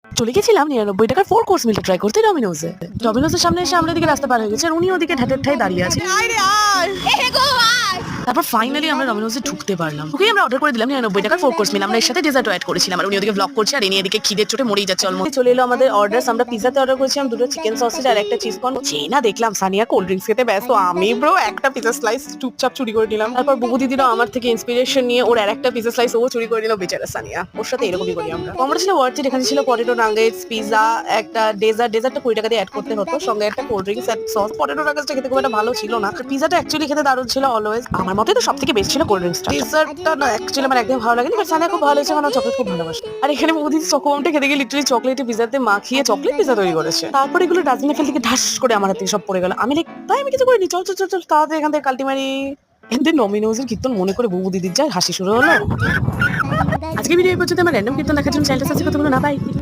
চলে গেছিলাম ৯৯ টাকার 4 কোর্স মিলটা ট্রাই করতে ডমিনোজে। ডমিনোজের সামনে এসে আমরা এদিকে রাস্তা পার হয়ে গেছি আর উনি ওদিকে ঢাটের ঠাই দাঁড়িয়ে আছে। তারপর ফাইনালি আমরা ডমিনোজে ঢুকতে পারলাম। ঢুকেই আমরা অর্ডার করে দিলাম ৯৯ টাকার 4 কোর্স মিল। আমরা এর সাথে ডেজার্টও অ্যাড করেছিলাম আর উনি ওদিকে ব্লগ করছে আর ইনি এদিকে খিদের চোটে মরেই যাচ্ছে অলমোস্ট। চলে এলো আমাদের অর্ডার। আমরা পিজাতে অর্ডার করেছিলাম 2টো চিকেন সসেজ আর একটা চিজ কর্ন। যেই না দেখলাম সানিয়া কোল্ড ড্রিঙ্কস খেতে ব্যস্ত, আমি ব্রো একটা পিজা স্লাইস চুপচাপ চুরি করে নিলাম। তারপর বুবু দিদিরও আমার থেকে ইন্সপিরেশন নিয়ে ওর আর একটা পিজা স্লাইস ও চুরি করে নিল বেচারা সানিয়া। ওর সাথে এরকমই করি আমরা। আমরা ছিল ওয়ার্থ ইট। এখানে ছিল পটেটো নাগেটস, পিজা, একটা ডেজার্টটা 20 টাকা দিয়ে অ্যাড করতে হতো, সঙ্গে একটা কোল্ড ড্রিঙ্কস আর সস। পটেটো নাগেটসটা খেতে খুব একটা ভালো ছিল না, পিজাটা অ্যাকচুয়ালি খেতে দারুণ ছিল অলওয়েজ। আমার মতে তো সবথেকে বেস্ট ছিল কোল্ড ড্রিঙ্কসটা। ডেজার্টটা না অ্যাকচুয়ালি আমার একদম ভালো লাগেনি, বাট সানিয়া খুব ভালো হয়েছে কারণ চকলেট খুব ভালোবাসে। আর এখানে বুবু দিদি চকোবামটা খেতে গিয়ে লিটারালি চকলেটে পিজাতে মাখিয়ে চকলেট পিজা তৈরি করেছে। তারপর এগুলো ডাস্টবিনে ফেল থেকে ঢাস করে আমার হাত থেকে সব পড়ে গেল। আমি লাইক তাই আমি কিছু করিনি, চল চল চল চল তাড়াতাড়ি এখান থেকে কাল্টি মারি। এদের ডমিনোজের কীর্তন মনে করে বুবু দিদির যায় হাসি শুরু হলো। আজকে ভিডিও এই পর্যন্ত। আমার র্যান্ডম কীর্তন দেখার জন্য চ্যানেলটা সাবস্ক্রাইব করতে ভুলো না। বাই।